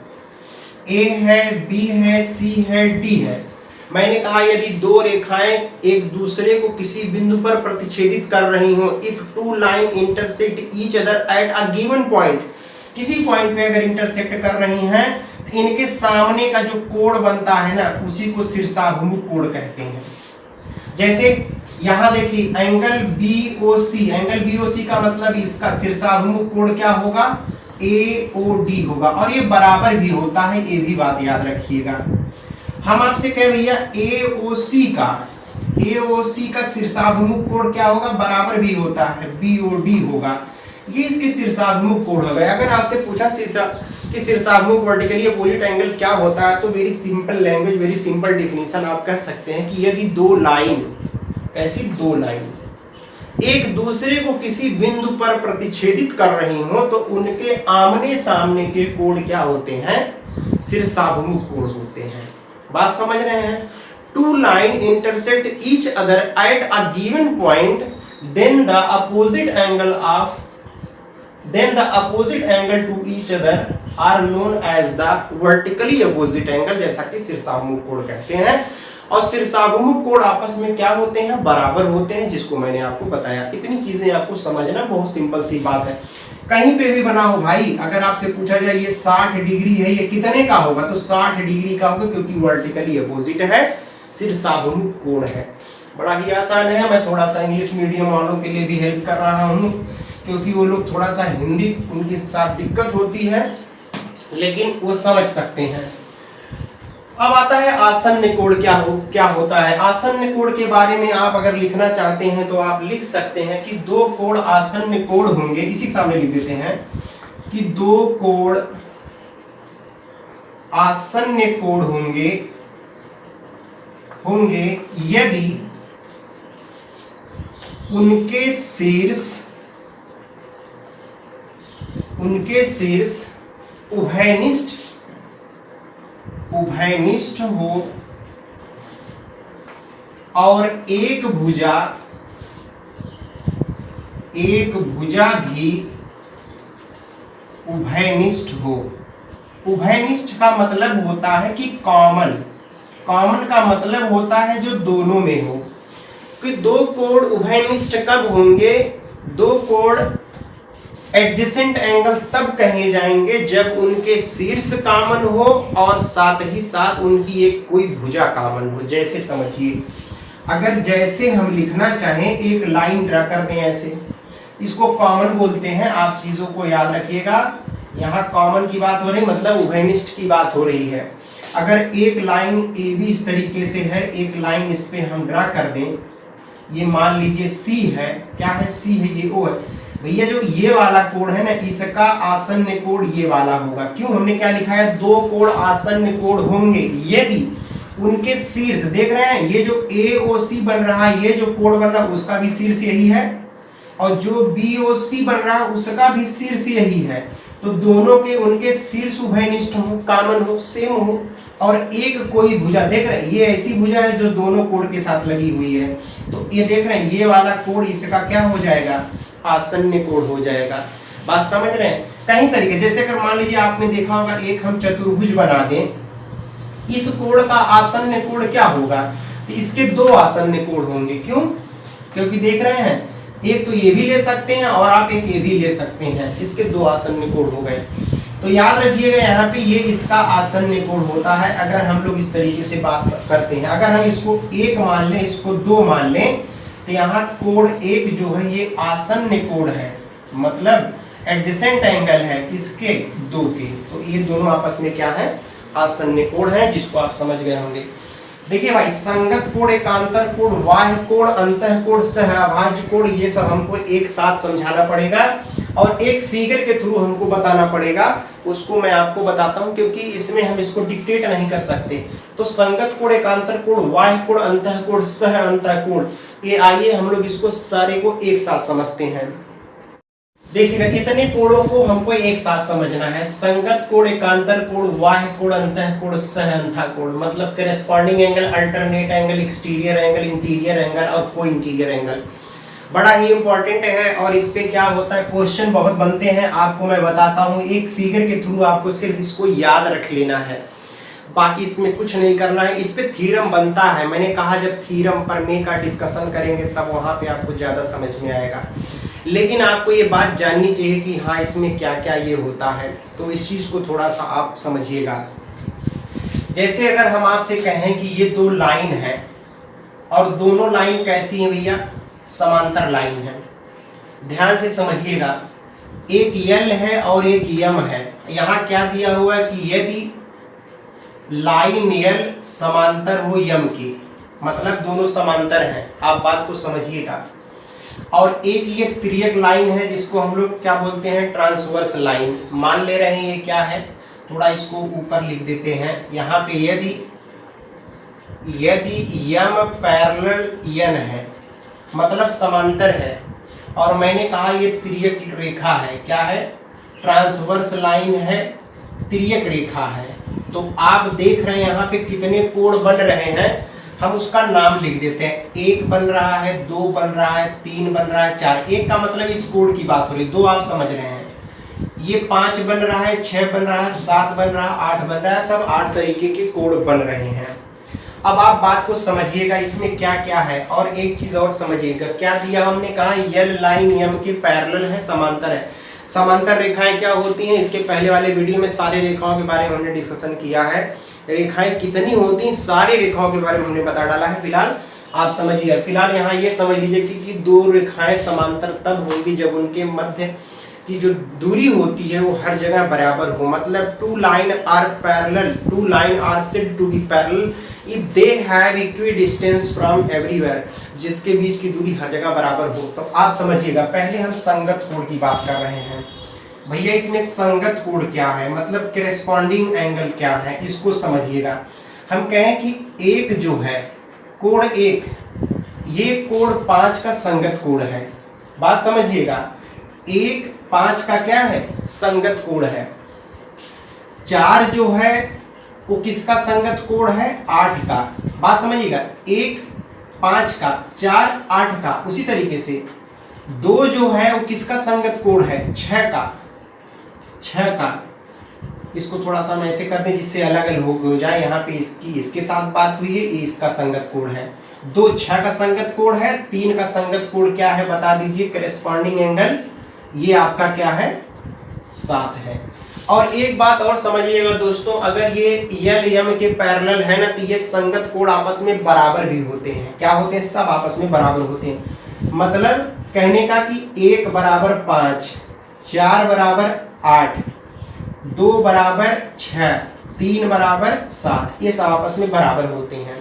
A है, B है, C है, D है। मैंने कहा यदि दो रेखाएं एक दूसरे को किसी बिंदु पर प्रतिच्छेदित कर रही हों, if two line intersect each other at a given point, किसी पॉइंट पे अगर इंटरसेक्ट कर रही हैं, तो इनके सामने का जो कोण बनता है ना, उसी को शीर्षाभिमुख कोण कहते हैं। जैसे यहाँ देखिए एंगल BOC, एंगल BOC का मतलब इसका शीर्षाभिमुख कोण क्या होगा, AOD होगा, और ये बराबर भी होता है, ये भी बात याद रखिएगा। हम आपसे कह भैया AOC का शीर्षाभिमुख कोण क्या होगा, बराबर भी होता है, BOD होगा, ये इसके शीर्षाभिमुख कोण हो गए। अगर आपसे पूछा कि शीर्षाभिमुख वर्टिकली अपोजिट एंगल क्या होता है, तो very simple language, very simple definition आप कह सकते हैं कि यदि दो लाइन, ऐसी दो लाइन एक दूसरे को किसी बिंदु पर प्रतिच्छेदित कर रही हो, तो उनके आमने सामने के कोण क्या होते हैं, शीर्षाभिमुख कोण होते हैं। बात समझ रहे हैं। Two line intersect each other at a given point, then the opposite angle to each other are known as the vertically opposite angle, जैसा कि शीर्षाभिमुख कोण कहते हैं। और शीर्षाभिमुख कोण आपस में क्या होते हैं, बराबर होते हैं, जिसको मैंने आपको बताया। इतनी चीजें आपको समझना बहुत सिंपल सी बात है, कहीं पे भी बना हो भाई। अगर आपसे पूछा जाए ये 60 डिग्री है, ये कितने का होगा, तो 60 डिग्री का होगा, क्योंकि वर्टिकली अपोजिट है, शीर्षाभिमुख कोण है। बड़ा ही आसान है। मैं थोड़ा सा इंग्लिश मीडियम वालों के लिए भी हेल्प कर रहा हूँ, क्योंकि वो लोग थोड़ा सा हिंदी उनके साथ दिक्कत होती है, लेकिन वो समझ सकते हैं। अब आता है आसन्न कोण क्या होता है। आसन्न कोण के बारे में आप अगर लिखना चाहते हैं तो आप लिख सकते हैं कि दो कोण आसन्न कोण होंगे, इसी सामने लिख देते हैं कि दो कोण आसन्न कोण होंगे यदि उनके शीर्ष उभयनिष्ठ हो और एक भुजा भी उभयनिष्ठ हो। उभयनिष्ठ का मतलब होता है कि कॉमन। कॉमन का मतलब होता है जो दोनों में हो। कि दो कोण उभयनिष्ठ कब होंगे? दो कोण एडजेसेंट एंगल तब कहे जाएंगे जब उनके शीर्ष कॉमन हो और साथ ही साथ उनकी एक कोई भुजा कॉमन हो। जैसे समझिए, अगर जैसे हम लिखना चाहें, एक लाइन ड्रा कर दें ऐसे, इसको कॉमन बोलते हैं। आप चीजों को याद रखिएगा, यहाँ कॉमन की बात हो रही, मतलब उभयनिष्ठ की बात हो रही है। अगर एक लाइन ए बी इस तरीके से है, एक लाइन इस पे हम ड्रा कर दें, ये मान लीजिए सी है, क्या है? सी है, ये ओ है। भैया जो ये वाला कोण है ना, इसका आसन्न कोण ये वाला होगा। क्यों? हमने क्या लिखा है? दो कोण आसन्न कोण होंगे यदि उनके शीर्ष, देख रहे हैं ये जो AOC बन रहा है, ये जो कोण बन रहा है उसका भी शीर्ष यही है, और जो BOC बन रहा है उसका भी शीर्ष यही है। तो दोनों के उनके शीर्ष उभयनिष्ठ हो, कॉमन हो, सेम हो, और एक कोई भुजा, देख रहे हैं ये ऐसी भुजा है जो दोनों कोण के साथ लगी हुई है। तो ये देख रहे हैं ये वाला कोण इसका क्या हो जाएगा? आसन्न कोण हो जाएगा। बात समझ रहे हैं? कई तरीके, जैसे अगर मान लीजिए आपने देखा होगा, एक हम चतुर्भुज बना दें, इस कोण का आसन्न कोण क्या होगा? तो इसके दो आसन्न कोण होंगे। क्यों? क्योंकि देख रहे हैं एक तो ये भी ले सकते हैं और आप एक ये भी ले सकते हैं, इसके दो आसन्न कोण हो गए। तो याद रखिएगा यहाँ पे ये इसका आसन्न कोण होता है। अगर हम लोग इस तरीके से बात करते हैं, अगर हम इसको एक मान लें, इसको दो मान लें, तो यहाँ कोण एक जो है ये आसन्न कोण है, मतलब एडजेसेंट एंगल है किसके? दो के। तो ये दोनों आपस में क्या है? आसन्न कोण है, जिसको आप समझ गए होंगे। देखिए भाई, संगत कोण, एकांतर कोण, बाह्य कोण, अंतः कोण, सहअभाज्य कोण, ये सब हमको एक साथ समझाना पड़ेगा और एक फिगर के थ्रू हमको बताना पड़ेगा। उसको मैं आपको बताता हूं, क्योंकि इसमें हम इसको डिक्टेट नहीं कर सकते। तो संगत कोण, एकांतर कोण, बाह्य कोण, अंतः कोण, सह अंतः कोण, ये आइए हम लोग इसको सारे को एक साथ समझते हैं। देखिएगा, इतने कोणों को हमको एक साथ समझना है। संगत कोण, एकांतर कोण, बाह्य कोण, अंतः कोण, सह अंतः कोण, मतलब corresponding angle, alternate angle, exterior angle, interior angle और को इंटीरियर एंगल। बड़ा ही इंपॉर्टेंट है और इस पे क्या होता है, क्वेश्चन बहुत बनते हैं। आपको मैं बताता हूँ, एक फिगर के थ्रू आपको सिर्फ इसको याद रख लेना है, बाकी इसमें कुछ नहीं करना है। इस पे थ्योरम बनता है। मैंने कहा जब थ्योरम प्रमेय का डिस्कशन करेंगे तब वहां पे आपको ज्यादा समझ में आएगा। लेकिन आपको ये बात जाननी चाहिए कि हाँ इसमें क्या क्या ये होता है, तो इस चीज को थोड़ा सा आप समझिएगा। जैसे अगर हम आपसे कहें कि ये दो लाइन है और दोनों लाइन कैसी है भैया? समांतर लाइन है। ध्यान से समझिएगा, एक यल है और एक यम है। यहाँ क्या दिया हुआ है कि यदि लाइन यल समांतर हो यम की, मतलब दोनों समांतर हैं, आप बात को समझिएगा। और एक ये तिर्यक लाइन है जिसको हम लोग क्या बोलते हैं? Transverse line. मान ले रहे हैं ये क्या है, थोड़ा इसको ऊपर लिख देते हैं। यहाँ पे यदि यम पैरेलल यन है, मतलब समांतर है, और मैंने कहा ये तिर्यक रेखा है, क्या है? ट्रांसवर्स लाइन है, तिर्यक रेखा है। तो आप देख रहे हैं यहाँ पे कितने कोण बन रहे हैं, हम उसका नाम लिख देते हैं। एक बन रहा है, दो बन रहा है, तीन बन रहा है, चार। एक का मतलब इस कोण की बात हो रही, दो आप समझ रहे हैं। ये 5 बन रहा है, 6 बन रहा है, 7 बन रहा है, 8 बन रहा है, सब 8 तरीके के कोण बन रहे हैं। अब आप बात को समझिएगा इसमें क्या क्या है, और एक चीज और समझिएगा। क्या दिया हमने? कहा यल लाइन यम के पैरेलल है, समांतर है। समांतर रेखाएं क्या होती हैं? इसके पहले वाले वीडियो में सारी रेखाओं के बारे में हमने डिस्कशन किया है। रेखाएं कितनी होती हैं, सारी रेखाओं के बारे में हमने बता डाला है। फिलहाल आप समझिए, फिलहाल यहाँ ये समझ लीजिए कि दो रेखाएं समांतर तब होंगी जब उनके मध्य की जो दूरी होती है वो हर जगह बराबर हो। मतलब two line are parallel, two line are said to be parallel if they have equidistance from everywhere, जिसके बीच की दूरी हर जगह बराबर हो। तो आप समझिएगा, पहले हम संगत कोण की बात कर रहे हैं। भैया इसमें संगत कोण क्या है, मतलब करेस्पॉन्डिंग एंगल क्या है, इसको समझिएगा। हम कहें कि एक जो है कोण एक, ये कोण 5 का संगत कोण है। बात समझिएगा, 1 5 का क्या है? संगत कोण है। 4 जो है वो किसका संगत कोण है? 8 का। बात समझिएगा, 1 5 का, 4 8 का। उसी तरीके से 2 जो है वो किसका संगत कोण है? 6 का। 6 का, इसको थोड़ा सा हम ऐसे कर दें जिससे अलग अलग हो जाए। यहाँ पे इसकी इसके साथ बात हुई है, ये इसका संगत कोण है। 2 6 का संगत कोण है, 3 का संगत कोण क्या है बता दीजिए, करेस्पॉन्डिंग एंगल ये आपका क्या है 7 है। और एक बात और समझिएगा दोस्तों, अगर ये यल यम के पैरेलल है ना, तो ये संगत कोण आपस में बराबर भी होते हैं। क्या होते हैं, सब आपस में बराबर होते हैं। मतलब कहने का कि 1 बराबर 5, 4 बराबर 8, 2 बराबर 6, 3 बराबर 7, ये सब आपस में बराबर होते हैं।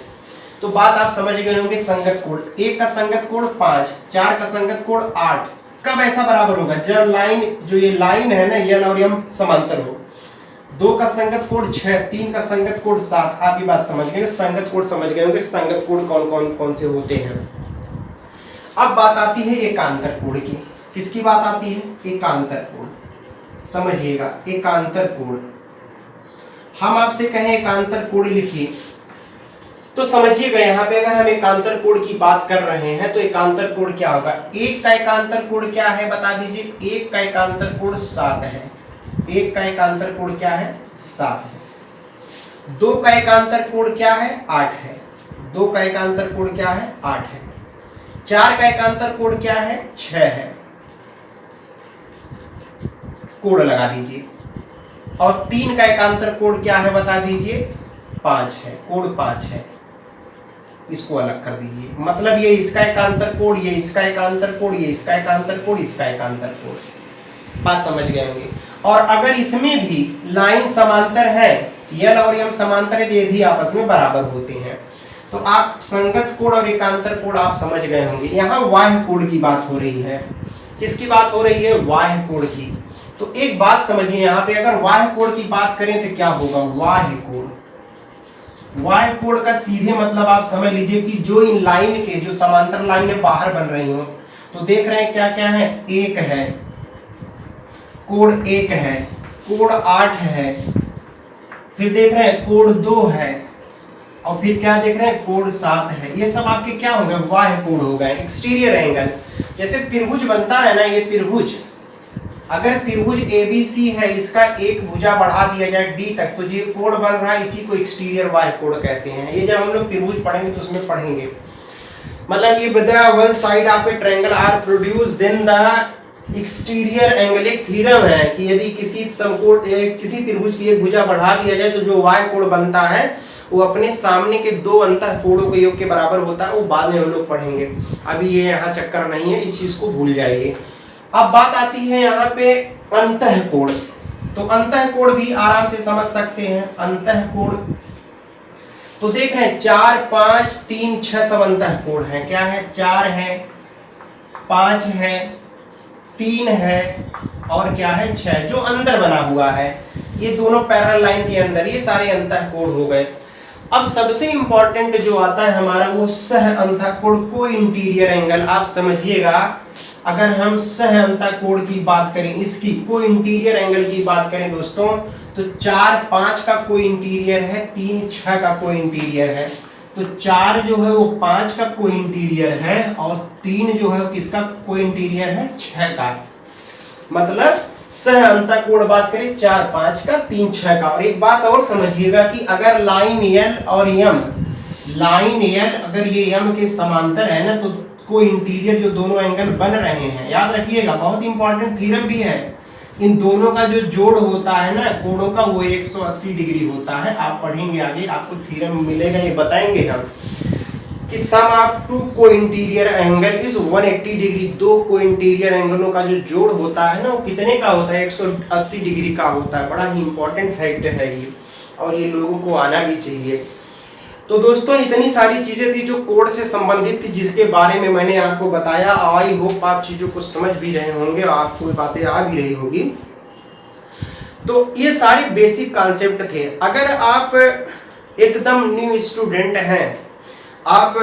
तो बात आप समझ गए होंगे। संगत कोण, 1 का संगत कोण 5, 4 का संगत कोण 8, कब ऐसा बराबर होगा, जब लाइन जो ये लाइन है ना यल और यम समांतर हो। 2 का संगत कोण 6, 3 का संगत कोण 7, आप ये बात समझ गए, संगत कोण समझ गए होंगे, संगत कोण कौन से होते हैं। अब बात आती है एकांतर कोण की। किसकी बात आती है, एकांतर कोण। समझिएगा, एकांतर कोण, हम आपसे कहें एकांतर कोण लिखिए तो समझिएगा, यहाँ पे अगर हम एकांतर कोण की बात कर रहे हैं तो एकांतर कोण क्या होगा। 1 का एकांतर कोण क्या है बता दीजिए, 1 का एकांतर कोण 7 है। 1 का एकांतर कोण क्या है 7 है। 2 का एकांतर कोण क्या है 8 है। 2 का एकांतर कोण क्या है 8 है। 4 का एकांतर कोण क्या है 6 है। कोण लगा दीजिए। और 3 का एकांतर कोण क्या है बता दीजिए 5 है। कोण 5 है। इसको अलग कर दीजिए, मतलब ये इसका एकांतर कोण, ये इसका एकांतर कोण, ये इसका एकांतर कोण, इसका एकांतर कोण। बात समझ गए होंगे। और अगर इसमें भी लाइन समांतर है, यल और यम समांतर है, तो ये भी आपस में बराबर होते हैं। तो आप संगत कोण और एकांतर कोण आप समझ गए होंगे। यहाँ बाह्य कोण की बात हो रही है। किसकी बात हो रही है, बाह्य कोण की। तो एक बात समझिए, यहाँ पे अगर बाह्य कोण की बात करें तो क्या होगा, बाह्य कोण। बाह्य कोण का सीधे मतलब आप समझ लीजिए कि जो इन लाइन के जो समांतर लाइनें बाहर बन रही हो, तो देख रहे हैं क्या क्या है, 1 है, कोण 1 है, कोण 8 है, फिर देख रहे हैं कोण 2 है, और फिर क्या देख रहे हैं कोण 7 है। ये सब आपके क्या हो गए, बाह्य कोण हो गए, एक्सटीरियर एंगल। जैसे त्रिभुज बनता है ना, ये त्रिभुज, अगर त्रिभुज ABC है, इसका एक भुजा बढ़ा दिया जाए D तक, तो ये कोण बन रहा है, इसी को एक्सटीरियर बाह्य कोण कहते हैं। ये जब हम लोग त्रिभुज पढ़ेंगे तो उसमें पढ़ेंगे। मतलब ये बता one side of a triangle are produce then the exterior angle. एक थ्योरम है कि यदि किसी समकोण किसी त्रिभुज की एक भुजा बढ़ा दिया जाए तो जो बाह्य कोण बनता है वो अपने सामने के 2 अंतः कोणों के योग के बराबर होता है। वो बाद में हम लोग पढ़ेंगे, अभी ये यहाँ चक्कर नहीं है, इस चीज को भूल जाइए। अब बात आती है यहाँ पे अंतः कोण। तो अंतः कोण भी आराम से समझ सकते हैं। अंतः कोण तो देख रहे हैं 4 5 3 6 सब अंतः कोण है। क्या है, 4 है, 5 है, 3 है और क्या है 6, जो अंदर बना हुआ है। ये दोनों पैरेलल लाइन के अंदर, ये सारे अंतः कोण हो गए। अब सबसे इंपॉर्टेंट जो आता है हमारा वो सह अंतः कोण, को इंटीरियर एंगल। आप समझिएगा, अगर हम सह अंतः कोण की बात करें, इसकी को इंटीरियर एंगल की बात करें दोस्तों, तो 4 5 का को इंटीरियर है, 3 6 का को इंटीरियर है। तो 4 जो है वो 5 का को इंटीरियर है और 3 जो है किसका को इंटीरियर है, 6 का। मतलब सह अंतः कोण बात करें 4 5 का, 3 6 का। और एक बात और समझिएगा कि अगर लाइन यल और यम, लाइन यल अगर ये यम के समांतर है ना, तो को इंटीरियर जो दोनों एंगल बन रहे हैं, याद रखिएगा, बहुत इंपॉर्टेंट थ्योरम भी है। इन दोनों का जो जोड़ होता है ना कोणों का, वो 180 डिग्री होता है। आप पढ़ेंगे आगे, आपको थ्योरम मिलेगा, ये बताएंगे हम कि सम ऑफ टू को इंटीरियर एंगल इज 180 डिग्री। 2 को इंटीरियर एंगलों का जो जोड़ होता है ना, वो कितने का होता है, 180 डिग्री का होता है। बड़ा ही इंपॉर्टेंट फैक्ट है ये, और ये लोगों को आना भी चाहिए। तो दोस्तों इतनी सारी चीजें थी जो कोड से संबंधित थी, जिसके बारे में मैंने आपको बताया। आई होप आप चीजों को समझ भी रहे होंगे, आपको बातें आ भी रही होगी। तो ये सारे बेसिक कॉन्सेप्ट थे। अगर आप एकदम न्यू स्टूडेंट हैं, आप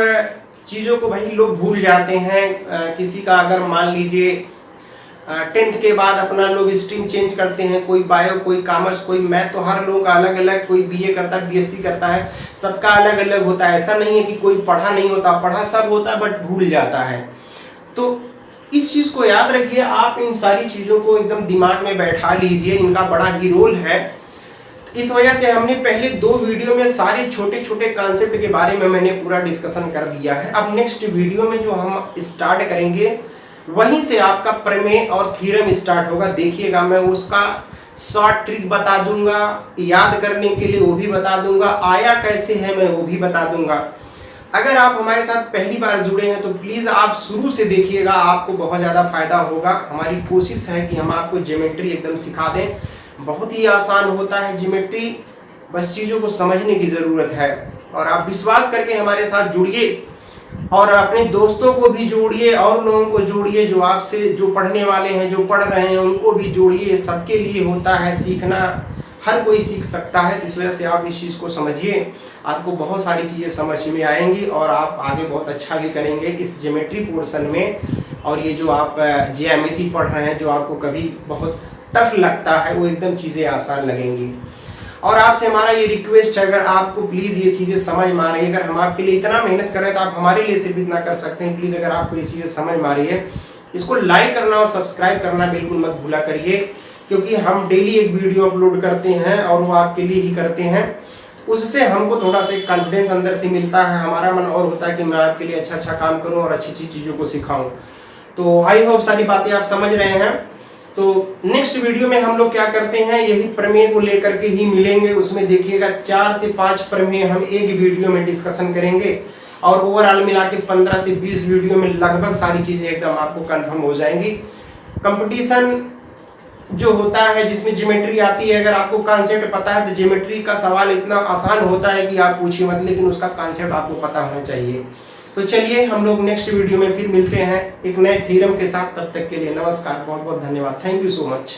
चीज़ों को भाई लोग भूल जाते हैं। किसी का अगर मान लीजिए 10th के बाद अपना लोग स्ट्रीम चेंज करते हैं, कोई बायो, कोई कॉमर्स, कोई मैथ, तो हर लोग का अलग अलग, कोई बीए करता है, बीएससी करता है, सबका अलग अलग होता है। ऐसा नहीं है कि कोई पढ़ा नहीं होता, पढ़ा सब होता है बट भूल जाता है। तो इस चीज को याद रखिए, आप इन सारी चीजों को एकदम दिमाग में बैठा लीजिए, इनका बड़ा ही रोल है। इस वजह से हमने पहले 2 वीडियो में सारे छोटे छोटे कॉन्सेप्ट के बारे में मैंने पूरा डिस्कशन कर दिया है। अब नेक्स्ट वीडियो में जो हम स्टार्ट करेंगे वहीं से आपका प्रमेय और थ्योरम स्टार्ट होगा। देखिएगा, मैं उसका शॉर्ट ट्रिक बता दूंगा, याद करने के लिए वो भी बता दूंगा, आया कैसे है मैं वो भी बता दूंगा। अगर आप हमारे साथ पहली बार जुड़े हैं तो प्लीज़ आप शुरू से देखिएगा, आपको बहुत ज़्यादा फायदा होगा। हमारी कोशिश है कि हम आपको ज्योमेट्री एकदम सिखा दें। बहुत ही आसान होता है ज्योमेट्री, बस चीज़ों को समझने की ज़रूरत है। और आप विश्वास करके हमारे साथ जुड़िए और अपने दोस्तों को भी जोड़िए और लोगों को जोड़िए, जो आपसे जो पढ़ने वाले हैं, जो पढ़ रहे हैं उनको भी जोड़िए। सबके लिए होता है सीखना, हर कोई सीख सकता है। इस वजह से आप इस चीज़ को समझिए, आपको बहुत सारी चीज़ें समझ में आएंगी और आप आगे बहुत अच्छा भी करेंगे इस ज्योमेट्री पोर्शन में। और ये जो आप ज्यामिति पढ़ रहे हैं, जो आपको कभी बहुत टफ लगता है, वो एकदम चीज़ें आसान लगेंगी। और आपसे हमारा ये रिक्वेस्ट है, अगर आपको प्लीज़ ये चीज़ें समझ में आ रही है, अगर हम आपके लिए इतना मेहनत कर रहे हैं तो आप हमारे लिए सिर्फ इतना कर सकते हैं। प्लीज़ अगर आपको ये चीज़ें समझ में आ रही है, इसको लाइक करना और सब्सक्राइब करना बिल्कुल मत भूला करिए, क्योंकि हम डेली एक वीडियो अपलोड करते हैं और वो आपके लिए ही करते हैं। उससे हमको थोड़ा सा कॉन्फिडेंस अंदर से मिलता है, हमारा मन और होता है कि मैं आपके लिए अच्छा अच्छा काम करूँ और अच्छी अच्छी चीज़ों को सिखाऊँ। तो आई होप सारी बातें आप समझ रहे हैं। तो नेक्स्ट वीडियो में हम लोग क्या करते हैं, यही प्रमेय को लेकर के ही मिलेंगे। उसमें देखिएगा 4 से 5 प्रमेय हम एक वीडियो में डिस्कशन करेंगे और ओवरऑल मिला के 15 से 20 वीडियो में लगभग सारी चीज़ें एकदम आपको कंफर्म हो जाएंगी। कंपटीशन जो होता है जिसमें ज्योमेट्री आती है, अगर आपको कॉन्सेप्ट पता है तो ज्योमेट्री का सवाल इतना आसान होता है कि आप पूछिए मत, लेकिन उसका कॉन्सेप्ट आपको पता होना चाहिए। तो चलिए हम लोग नेक्स्ट वीडियो में फिर मिलते हैं एक नए थ्योरम के साथ। तब तक के लिए नमस्कार, बहुत बहुत धन्यवाद, थैंक यू सो मच।